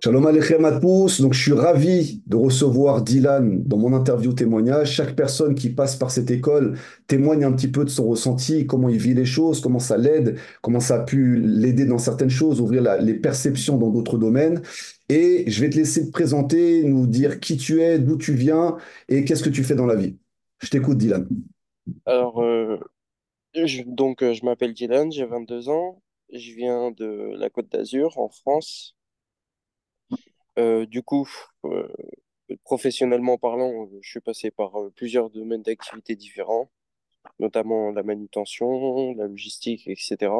Shalom Aleichem à tous. Donc, je suis ravi de recevoir Dylan dans mon interview témoignage. Chaque personne qui passe par cette école témoigne un petit peu de son ressenti, comment il vit les choses, comment ça l'aide, comment ça a pu l'aider dans certaines choses, ouvrir les perceptions dans d'autres domaines. Et je vais te laisser te présenter, nous dire qui tu es, d'où tu viens et qu'est-ce que tu fais dans la vie. Je t'écoute, Dylan. Alors, je m'appelle Dylan, j'ai 22 ans, je viens de la Côte d'Azur en France. Du coup, euh, professionnellement parlant, je suis passé par plusieurs domaines d'activités différents, notamment la manutention, la logistique, etc.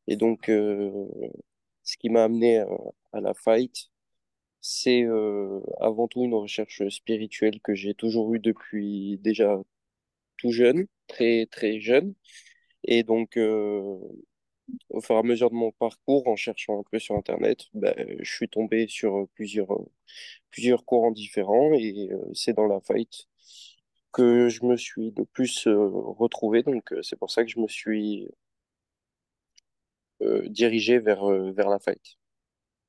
Et donc, ce qui m'a amené à la fight, c'est avant tout une recherche spirituelle que j'ai toujours eue depuis déjà tout jeune, très très jeune. Et donc, au fur et à mesure de mon parcours, en cherchant un peu sur Internet, ben, je suis tombé sur plusieurs courants différents et c'est dans la fight que je me suis le plus retrouvé. Donc, c'est pour ça que je me suis dirigé vers la fight.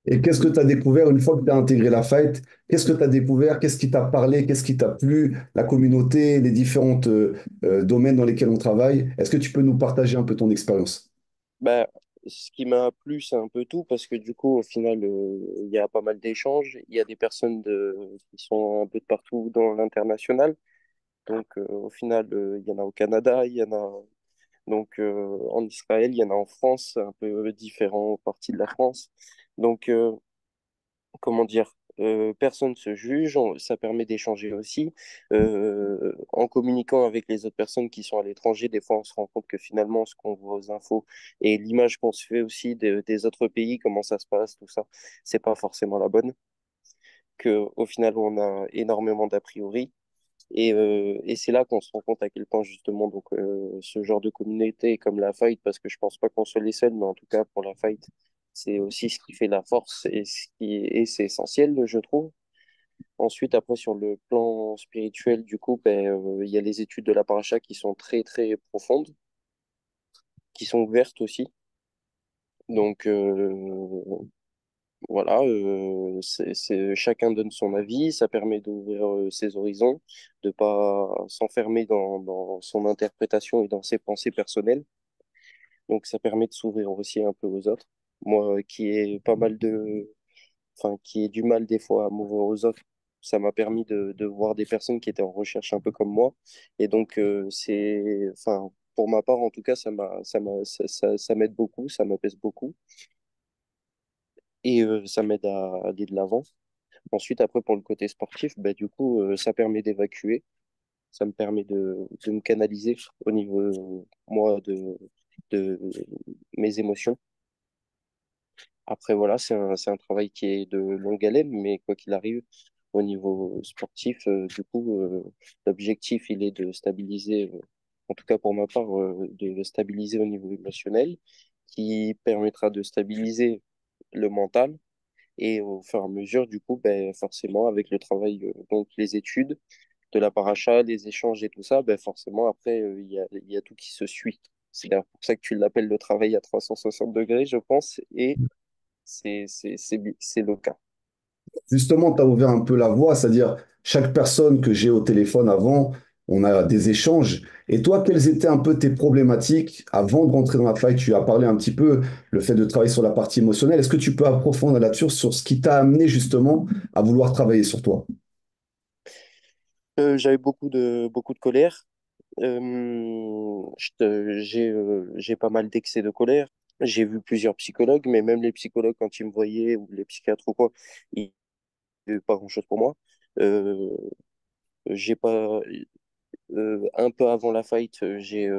Et qu'est-ce que tu as découvert une fois que tu as intégré la fight? Qu'est-ce que tu as découvert? Qu'est-ce qui t'a parlé? Qu'est-ce qui t'a plu? La communauté, les différents domaines dans lesquels on travaille. Est-ce que tu peux nous partager un peu ton expérience? Ben, ce qui m'a plu, c'est un peu tout parce que du coup, au final, il y a pas mal d'échanges. Il y a des personnes qui sont un peu de partout dans l'international. Donc, au final, il y en a au Canada, il y en a en Israël, il y en a en France, un peu différents parties de la France. Donc, comment dire, personne se juge, ça permet d'échanger aussi. En communiquant avec les autres personnes qui sont à l'étranger, des fois on se rend compte que finalement ce qu'on voit aux infos et l'image qu'on se fait aussi des autres pays, comment ça se passe, tout ça, c'est pas forcément la bonne. Que au final on a énormément d'a priori. Et c'est là qu'on se rend compte à quel point justement ce genre de communauté comme la fight, parce que je pense pas qu'on soit les seuls, mais en tout cas pour la fight, c'est aussi ce qui fait la force et c'est essentiel, je trouve. Ensuite, après sur le plan spirituel, du coup, il y a les études de la paracha qui sont très très profondes, qui sont ouvertes aussi. Donc voilà, chacun donne son avis, ça permet d'ouvrir ses horizons, de pas s'enfermer dans son interprétation et dans ses pensées personnelles. Donc ça permet de s'ouvrir aussi un peu aux autres. Moi, qui ai pas mal enfin, qui ai du mal des fois à m'ouvrir aux autres, ça m'a permis de voir des personnes qui étaient en recherche un peu comme moi. Et donc enfin, pour ma part, en tout cas, ça m'aide beaucoup, ça m'apaise beaucoup et ça m'aide à aller de l'avant. Ensuite, après, pour le côté sportif, bah, du coup, ça permet d'évacuer. Ça me permet de me canaliser au niveau, moi, de mes émotions. Après, voilà, c'est un travail qui est de longue haleine, mais quoi qu'il arrive, au niveau sportif, l'objectif, il est de stabiliser, en tout cas pour ma part, de stabiliser au niveau émotionnel, qui permettra de stabiliser le mental. Et au fur et à mesure, du coup, ben, forcément, avec le travail, donc les études, de la paracha, les échanges et tout ça, ben forcément, après, il y a tout qui se suit. C'est d'ailleurs pour ça que tu l'appelles le travail à 360 degrés, je pense, et c'est le cas. Justement, tu as ouvert un peu la voie, c'est-à-dire chaque personne que j'ai au téléphone avant, on a des échanges. Et toi, quelles étaient un peu tes problématiques avant de rentrer dans la fight? Tu as parlé un petit peu le fait de travailler sur la partie émotionnelle. Est-ce que tu peux approfondir là-dessus sur ce qui t'a amené justement à vouloir travailler sur toi? J'avais beaucoup de colère. J'ai pas mal d'excès de colère. J'ai vu plusieurs psychologues, mais même les psychologues, quand ils me voyaient, ou les psychiatres ou quoi, ils n'avaient pas grand-chose pour moi. Euh, j'ai pas, un peu avant la fight, j'ai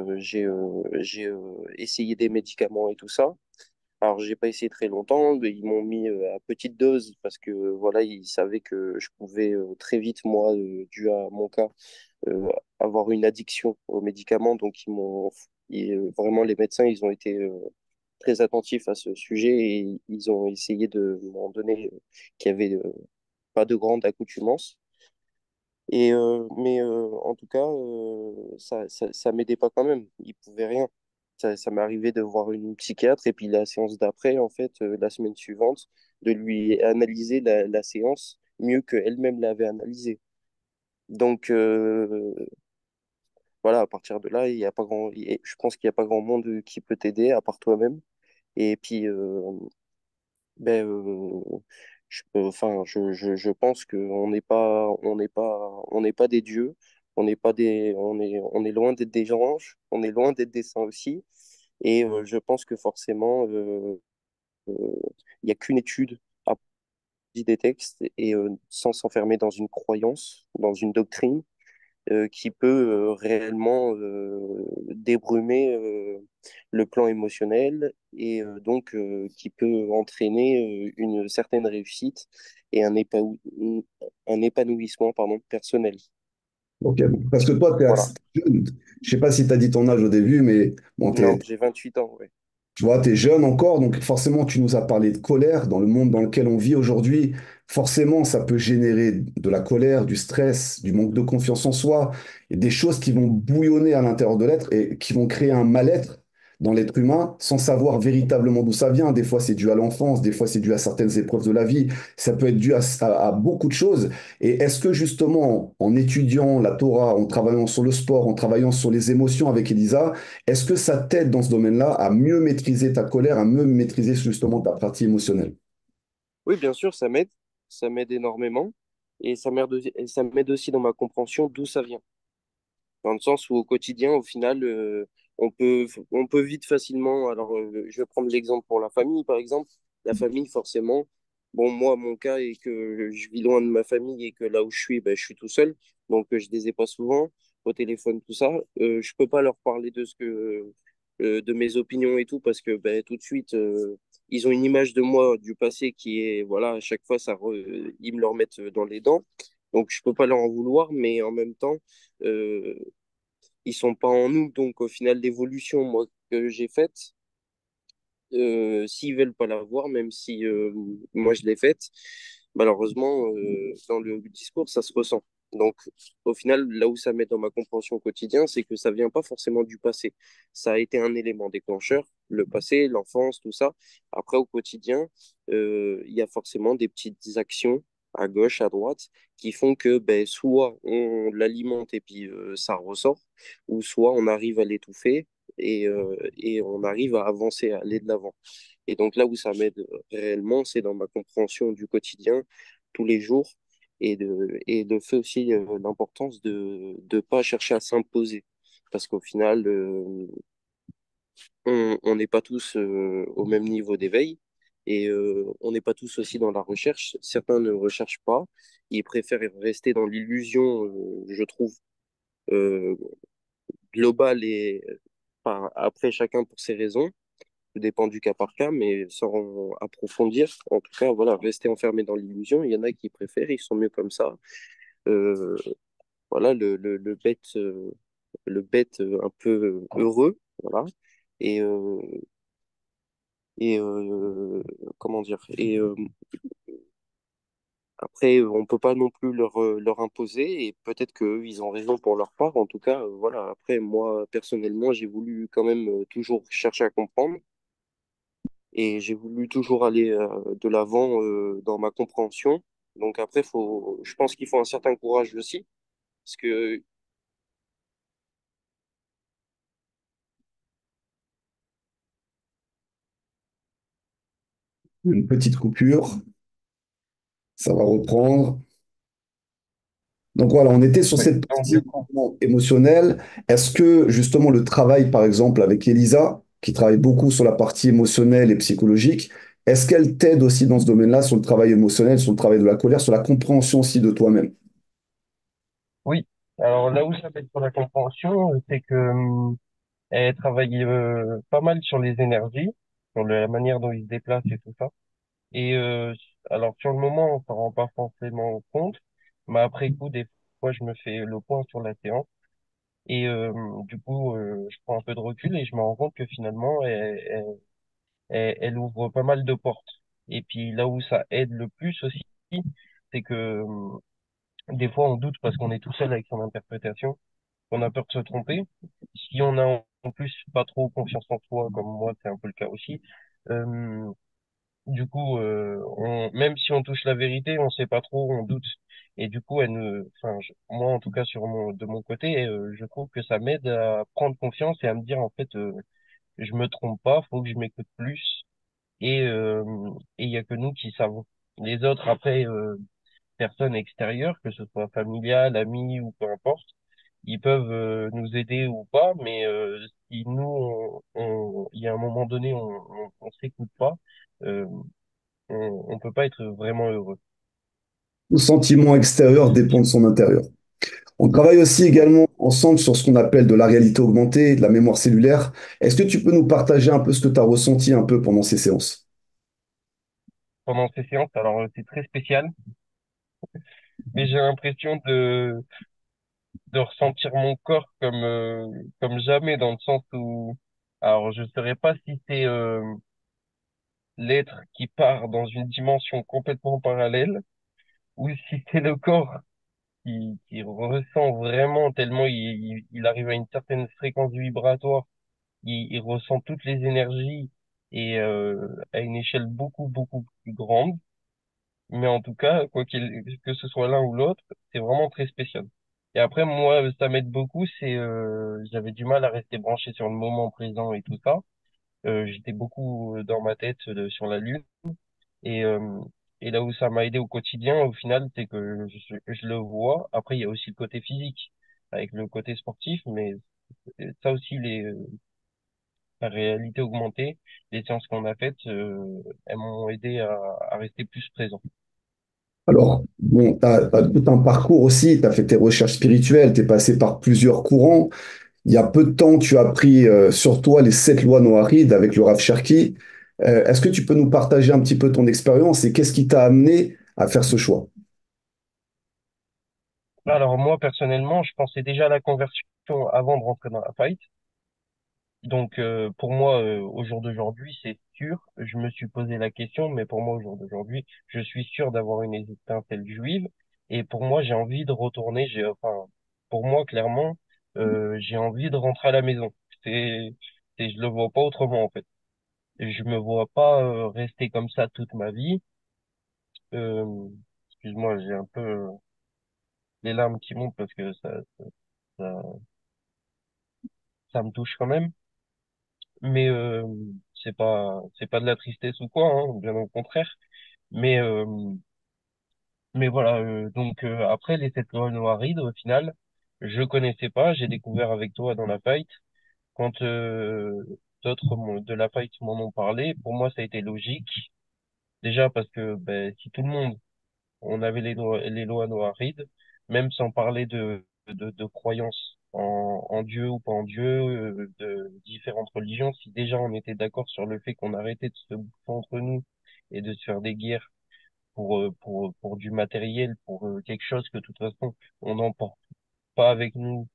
essayé des médicaments et tout ça. Alors, j'ai pas essayé très longtemps. Mais ils m'ont mis à petite dose parce que voilà, ils savaient que je pouvais très vite, moi, dû à mon cas, euh, avoir une addiction aux médicaments. Donc, vraiment, les médecins, ils ont été très attentifs à ce sujet et ils ont essayé de m'en donner qu'il y avait pas de grande accoutumance. Mais en tout cas, ça m'aidait pas quand même. Ils pouvaient rien. Ça m'est arrivé de voir une psychiatre et puis la séance d'après, en fait, la semaine suivante, de lui analyser la séance mieux qu'elle-même l'avait analysée. Donc, voilà, à partir de là, il y a pas grand, je pense qu'il n'y a pas grand monde qui peut t'aider à part toi-même. Et puis, ben, enfin, je pense on n'est pas des dieux, on est loin d'être des anges, on est loin d'être des saints aussi. Et je pense que forcément, il n'y a qu'une étude à partir des textes et sans s'enfermer dans une croyance, dans une doctrine qui peut réellement débrumer le plan émotionnel et donc qui peut entraîner une certaine réussite et un épanouissement pardon, personnel. Ok, bon. Parce que toi, tu es Voilà. assez jeune. Je sais pas si tu as dit ton âge au début, mais bon, Non, j'ai 28 ans, ouais. tu vois, tu es jeune encore, donc forcément, tu nous as parlé de colère. Dans le monde dans lequel on vit aujourd'hui, forcément, ça peut générer de la colère, du stress, du manque de confiance en soi, et des choses qui vont bouillonner à l'intérieur de l'être et qui vont créer un mal-être dans l'être humain sans savoir véritablement d'où ça vient. Des fois, c'est dû à l'enfance, des fois, c'est dû à certaines épreuves de la vie. Ça peut être dû à beaucoup de choses. Et est-ce que justement, en étudiant la Torah, en travaillant sur le sport, en travaillant sur les émotions avec Elisa, est-ce que ça t'aide dans ce domaine-là à mieux maîtriser ta colère, à mieux maîtriser justement ta partie émotionnelle? Oui, bien sûr, ça m'aide énormément et ça m'aide aussi dans ma compréhension d'où ça vient. Dans le sens où au quotidien, au final, on peut vite facilement. Alors, je vais prendre l'exemple pour la famille, par exemple. La famille, forcément. Bon, moi, mon cas est que je vis loin de ma famille et que là où je suis, ben, je suis tout seul. Donc, je les ai pas souvent au téléphone, tout ça. Je peux pas leur parler de mes opinions et tout parce que ben, tout de suite, ils ont une image de moi du passé qui est, voilà, à chaque fois, ils me le remettent dans les dents. Donc, je peux pas leur en vouloir, mais en même temps, euh, ils sont pas en nous. Donc, au final, l'évolution, moi, que j'ai faite, s'ils veulent pas la voir, même si moi je l'ai faite, malheureusement, dans le discours, ça se ressent. Donc, au final, là où ça met dans ma compréhension au quotidien, c'est que ça vient pas forcément du passé. Ça a été un élément déclencheur, le passé, l'enfance, tout ça. Après, au quotidien, il y a forcément des petites actions à gauche, à droite, qui font que ben, soit on l'alimente et puis ça ressort, ou soit on arrive à l'étouffer et on arrive à avancer, à aller de l'avant. Et donc là où ça m'aide réellement, c'est dans ma compréhension du quotidien, tous les jours, et de fait aussi l'importance de ne pas chercher à s'imposer. Parce qu'au final, on n'est pas tous au même niveau d'éveil et on n'est pas tous aussi dans la recherche. Certains ne recherchent pas, ils préfèrent rester dans l'illusion, je trouve, euh, globale et enfin, après chacun pour ses raisons. Tout dépend du cas par cas, mais sans approfondir, en tout cas, voilà, rester enfermé dans l'illusion. Il y en a qui préfèrent, ils sont mieux comme ça. Euh, voilà, le bête un peu heureux, voilà. Et, et comment dire, et après, on peut pas non plus leur imposer, et peut-être qu'eux, ils ont raison pour leur part. En tout cas, voilà. Après, moi, personnellement, j'ai voulu quand même toujours chercher à comprendre. Et j'ai voulu toujours aller de l'avant dans ma compréhension. Donc après, je pense qu'il faut un certain courage aussi, parce que Une petite coupure, ça va reprendre. Donc voilà, on était sur Oui. cette Donc, du partie coup, émotionnelle. Est-ce que justement le travail, par exemple, avec Elisa, qui travaille beaucoup sur la partie émotionnelle et psychologique, est-ce qu'elle t'aide aussi dans ce domaine-là, sur le travail émotionnel, sur le travail de la colère, sur la compréhension aussi de toi-même? oui. Alors là où ça va être pour la compréhension, c'est que elle travaille pas mal sur les énergies, sur la manière dont ils se déplacent et tout ça. Et alors sur le moment, on s'en rend pas forcément compte, mais après coup, des fois, je me fais le point sur la séance. Et du coup, je prends un peu de recul et je me rends compte que finalement, elle ouvre pas mal de portes. Et puis là où ça aide le plus aussi, c'est que des fois, on doute parce qu'on est tout seul avec son interprétation. qu'on a peur de se tromper. Si on a en plus pas trop confiance en soi, comme moi, c'est un peu le cas aussi, euh, du coup, même si on touche la vérité, on sait pas trop, on doute. Et du coup, enfin, moi, en tout cas, de mon côté, je trouve que ça m'aide à prendre confiance et à me dire, en fait, je me trompe pas, faut que je m'écoute plus. Et il y a que nous qui savons. Les autres, après, personnes extérieures, que ce soit familiales, amis ou peu importe, ils peuvent nous aider ou pas, mais si nous, il y a un moment donné, on s'écoute pas, euh, on peut pas être vraiment heureux. Tout sentiment extérieur dépend de son intérieur. On travaille aussi également ensemble sur ce qu'on appelle de la réalité augmentée, de la mémoire cellulaire. Est-ce que tu peux nous partager un peu ce que tu as ressenti un peu pendant ces séances? Pendant ces séances, alors c'est très spécial, mais j'ai l'impression de ressentir mon corps comme jamais, dans le sens où, alors je saurais pas si c'est l'être qui part dans une dimension complètement parallèle, ou si c'est le corps qui ressent vraiment tellement il arrive à une certaine fréquence vibratoire, il ressent toutes les énergies et à une échelle beaucoup plus grande. Mais en tout cas, que ce soit l'un ou l'autre, c'est vraiment très spécial. Et après, moi, ça m'aide beaucoup, j'avais du mal à rester branché sur le moment présent et tout ça. J'étais beaucoup dans ma tête sur la lune. Et, euh, et là où ça m'a aidé au quotidien, au final, c'est que je le vois. Après, il y a aussi le côté physique, avec le côté sportif, mais ça aussi, la réalité augmentée, les séances qu'on a faites, elles m'ont aidé à rester plus présent. Alors, bon, tu as tout un parcours aussi, tu as fait tes recherches spirituelles, tu es passé par plusieurs courants. Il y a peu de temps, tu as pris sur toi les 7 lois Noahides avec le Rav Cherki. Est-ce que tu peux nous partager un petit peu ton expérience et qu'est-ce qui t'a amené à faire ce choix? Alors moi, personnellement, je pensais déjà à la conversion avant de rentrer dans la fight. Donc pour moi, au jour d'aujourd'hui, c'est sûr. Je me suis posé la question, mais pour moi, au jour d'aujourd'hui, je suis sûr d'avoir une étincelle juive. Et pour moi, j'ai envie de retourner. Enfin, pour moi, clairement, j'ai envie de rentrer à la maison. C'est, je le vois pas autrement en fait. Je me vois pas rester comme ça toute ma vie. Euh, Excuse-moi, j'ai un peu les larmes qui montent parce que ça, ça me touche quand même. Mais c'est pas de la tristesse ou quoi, hein, bien au contraire. Mais mais voilà, après les sept lois Noirides, au final, je connaissais pas, j'ai découvert avec toi dans la fight. Quand de la fight m'en ont parlé, pour moi ça a été logique. Déjà parce que ben, si tout le monde on avait les lois noahides, même sans parler de croyances en Dieu ou pas en Dieu, de différentes religions, si déjà on était d'accord sur le fait qu'on arrêtait de se bouffer entre nous et de se faire des guerres pour du matériel, pour quelque chose que de toute façon on n'emporte pas avec nous,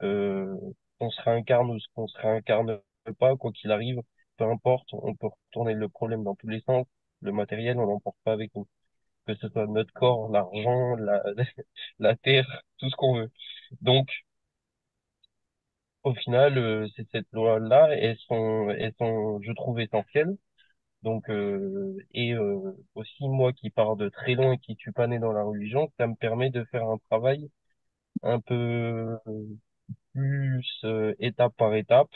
euh, qu'on se réincarne ou qu'on se réincarne pas, quoi qu'il arrive, peu importe, on peut retourner le problème dans tous les sens, le matériel on n'emporte pas avec nous, que ce soit notre corps, l'argent, la terre, tout ce qu'on veut. Donc, au final, c'est cette loi-là, elles sont, je trouve, essentielles. Donc, aussi moi qui pars de très loin et qui suis pas né dans la religion, ça me permet de faire un travail un peu plus étape par étape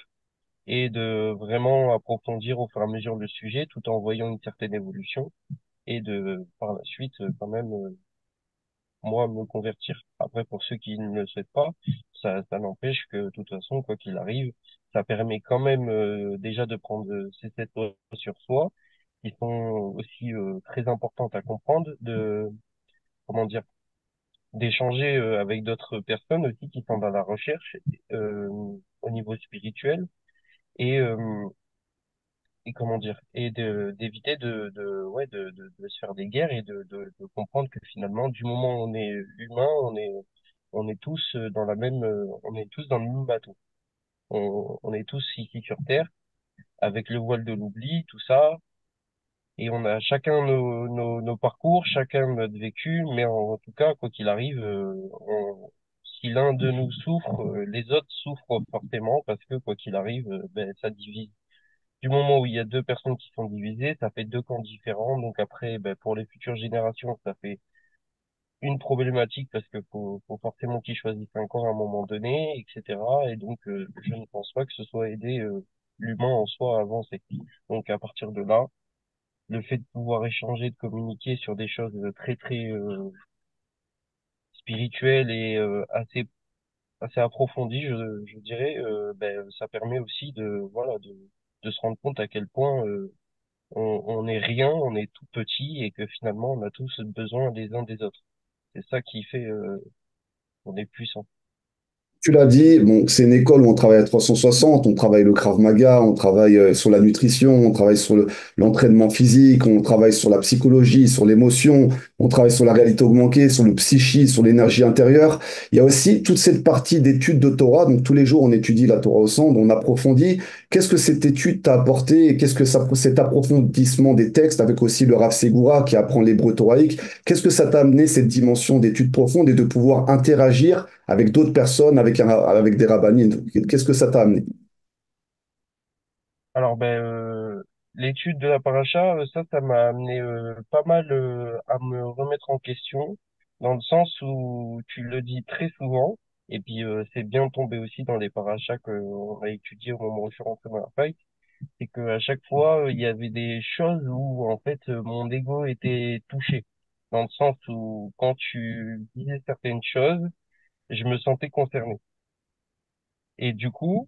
et de vraiment approfondir au fur et à mesure le sujet tout en voyant une certaine évolution et de par la suite quand même moi, me convertir. Après, pour ceux qui ne le souhaitent pas, ça n'empêche que, de toute façon, quoi qu'il arrive, ça permet quand même déjà de prendre ces 7 lois sur soi, qui sont aussi très importantes à comprendre, comment dire, d'échanger avec d'autres personnes aussi qui sont dans la recherche euh, au niveau spirituel et, comment dire, et d'éviter de se faire des guerres et de comprendre que finalement, du moment où on est humain, on est tous dans on est tous dans le même bateau. On est tous ici sur Terre, avec le voile de l'oubli, tout ça, et on a chacun nos parcours, chacun notre vécu, mais en tout cas, quoi qu'il arrive, si l'un de nous souffre, les autres souffrent forcément parce que quoi qu'il arrive, ben, ça divise. Du moment où il y a deux personnes qui sont divisées, ça fait deux camps différents. Donc après, ben, pour les futures générations, ça fait une problématique parce que faut forcément qu'ils choisissent un camp à un moment donné, etc. Et donc, je ne pense pas que ce soit aider l'humain en soi à avancer. Donc à partir de là, le fait de pouvoir échanger, de communiquer sur des choses très spirituelles et assez approfondies, je dirais, ben, ça permet aussi de se rendre compte à quel point on est rien, on est tout petit et que finalement on a tous besoin les uns des autres. C'est ça qui fait qu'on est puissant. Tu l'as dit, bon, c'est une école où on travaille à 360, on travaille le Krav Maga, on travaille sur la nutrition, on travaille sur l'entraînement physique, on travaille sur la psychologie, sur l'émotion, on travaille sur la réalité augmentée, sur le psychisme, sur l'énergie intérieure. Il y a aussi toute cette partie d'études de Torah, donc tous les jours on étudie la Torah au centre, on approfondit. Qu'est-ce que cette étude t'a apporté et qu'est-ce que cet approfondissement des textes avec aussi le Rav Segura qui apprend l'hébreu toraïque, qu'est-ce que ça t'a amené cette dimension d'études profondes et de pouvoir interagir avec d'autres personnes, avec des rabbinines. Qu'est-ce que ça t'a amené? Alors ben l'étude de la paracha, ça m'a amené pas mal à me remettre en question, dans le sens où tu le dis très souvent, et puis c'est bien tombé aussi dans les parachas qu'on a étudiés au moment où je suis rentré dans la fac, c'est qu'à chaque fois il y avait des choses où en fait mon ego était touché, dans le sens où quand tu disais certaines choses, je me sentais concerné. Et du coup,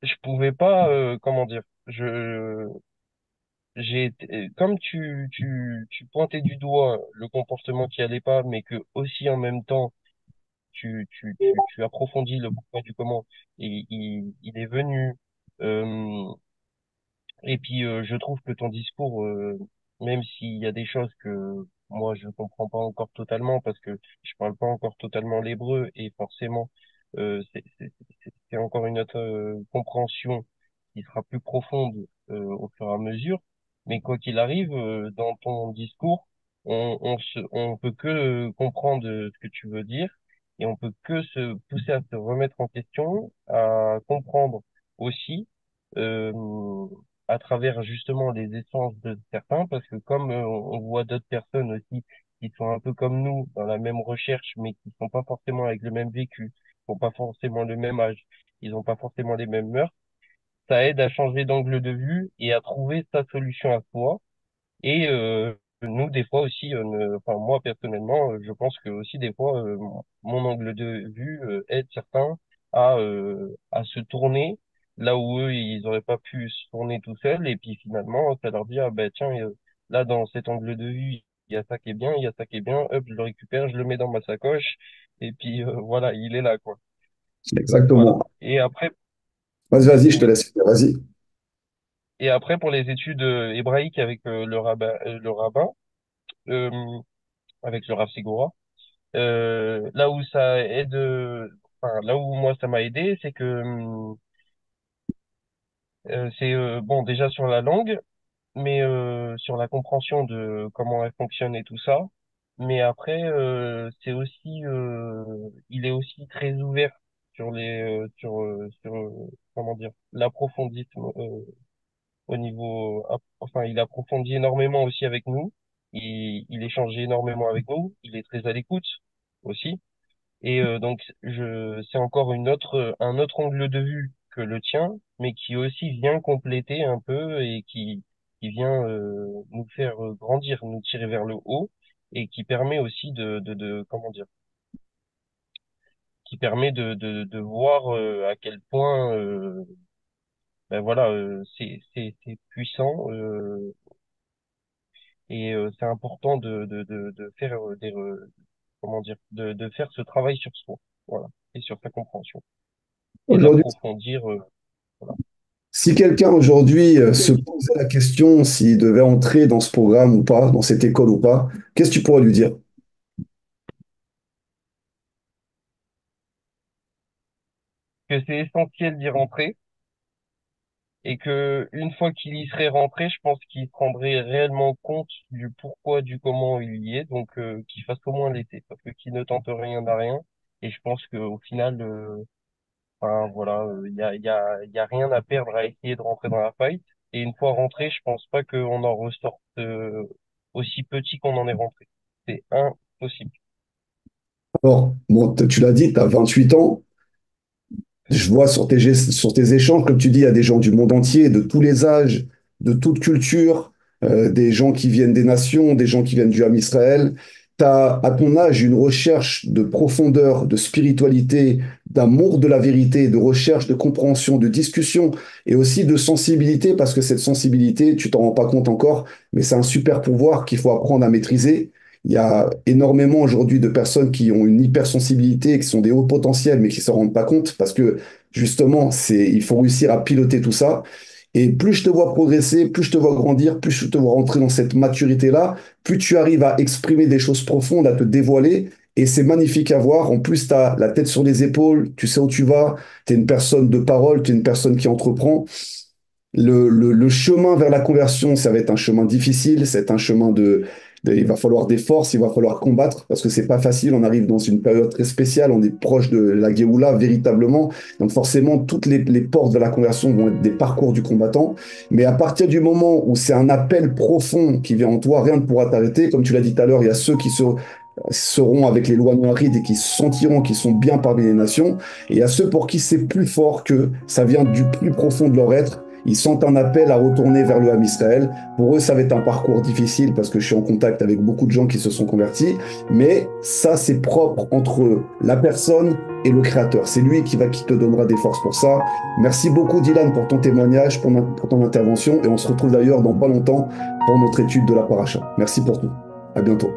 je pouvais pas, comment dire, comme tu pointais du doigt le comportement qui allait pas, mais que aussi en même temps, tu approfondis le pourquoi du comment, et il est venu, euh, et puis je trouve que ton discours, même s'il y a des choses que moi je comprends pas encore totalement parce que je parle pas encore totalement l'hébreu et forcément c'est encore une autre compréhension qui sera plus profonde au fur et à mesure. Mais quoi qu'il arrive, dans ton discours, on peut que comprendre ce que tu veux dire et on peut que se pousser à se remettre en question, à comprendre aussi. Euh, à travers justement les essences de certains, parce que comme on voit d'autres personnes aussi qui sont un peu comme nous dans la même recherche, mais qui sont pas forcément avec le même vécu, qui n'ont pas forcément le même âge, ils n'ont pas forcément les mêmes mœurs, ça aide à changer d'angle de vue et à trouver sa solution à soi. Et nous, des fois aussi, enfin moi personnellement, je pense que aussi des fois, mon angle de vue aide certains à se tourner là où eux, ils auraient pas pu se tourner tout seuls. Et puis finalement, ça leur dit, ah ben tiens, là dans cet angle de vue, il y a ça qui est bien, il y a ça qui est bien, hop, je le récupère, je le mets dans ma sacoche, et puis voilà, il est là, quoi. Voilà. Exactement. Et après, Vas-y, vas-y, je te oui. laisse finir, vas-y. Et après, pour les études hébraïques avec le rabbin, euh, avec le Rav Segura, là où ça aide, enfin, là où moi ça m'a aidé, c'est que c'est bon déjà sur la langue, mais sur la compréhension de comment elle fonctionne et tout ça. Mais après, c'est aussi, il est aussi très ouvert sur comment dire, l'approfondissement au niveau, enfin, il approfondit énormément aussi avec nous. Il échange énormément avec nous. Il est très à l'écoute aussi. Et donc, c'est encore un autre angle de vue que le tien, mais qui aussi vient compléter un peu et qui vient nous faire grandir, nous tirer vers le haut, et qui permet aussi comment dire, qui permet de voir à quel point, ben voilà, c'est puissant et c'est important de faire comment dire, de faire ce travail sur soi, voilà, et sur sa compréhension. Et Aujourd'hui, d'approfondir. Voilà. si quelqu'un aujourd'hui se posait la question s'il devait entrer dans ce programme ou pas, dans cette école ou pas, qu'est-ce que tu pourrais lui dire? Que c'est essentiel d'y rentrer et que une fois qu'il y serait rentré, je pense qu'il se rendrait réellement compte du pourquoi, du comment il y est, donc qu'il fasse au moins l'été, parce que qui ne tente rien n'a rien, et je pense qu'au final, enfin voilà, il y a rien à perdre à essayer de rentrer dans la fight, et une fois rentré, je pense pas qu'on en ressorte aussi petit qu'on en est rentré. C'est impossible. Alors, bon, tu l'as dit, tu as 28 ans. Je vois sur tes échanges, comme tu dis, il y a des gens du monde entier, de tous les âges, de toute culture, des gens qui viennent des nations, des gens qui viennent du Ham Israël. Tu as, à ton âge, une recherche de profondeur, de spiritualité, d'amour de la vérité, de recherche, de compréhension, de discussion et aussi de sensibilité, parce que cette sensibilité, tu t'en rends pas compte encore, mais c'est un super pouvoir qu'il faut apprendre à maîtriser. Il y a énormément aujourd'hui de personnes qui ont une hypersensibilité, qui sont des hauts potentiels, mais qui ne s'en rendent pas compte parce que justement, il faut réussir à piloter tout ça. Et plus je te vois progresser, plus je te vois grandir, plus je te vois rentrer dans cette maturité-là, plus tu arrives à exprimer des choses profondes, à te dévoiler. Et c'est magnifique à voir. En plus, tu as la tête sur les épaules, tu sais où tu vas, tu es une personne de parole, tu es une personne qui entreprend. Le chemin vers la conversion, ça va être un chemin difficile, c'est un chemin il va falloir des forces, il va falloir combattre, parce que c'est pas facile, on arrive dans une période très spéciale, on est proche de la Géoula, véritablement, donc forcément, toutes les portes de la conversion vont être des parcours du combattant, mais à partir du moment où c'est un appel profond qui vient en toi, rien ne pourra t'arrêter, comme tu l'as dit tout à l'heure, il y a ceux qui seront avec les lois noirides et qui sentiront qu'ils sont bien parmi les nations, et il y a ceux pour qui c'est plus fort que ça vient du plus profond de leur être. Ils sentent un appel à retourner vers le Ham Israël. Pour eux, ça va être un parcours difficile parce que je suis en contact avec beaucoup de gens qui se sont convertis. Mais ça, c'est propre entre la personne et le Créateur. C'est lui qui te donnera des forces pour ça. Merci beaucoup, Dylan, pour ton témoignage, pour ton intervention. Et on se retrouve d'ailleurs dans pas longtemps pour notre étude de la paracha. Merci pour tout. À bientôt.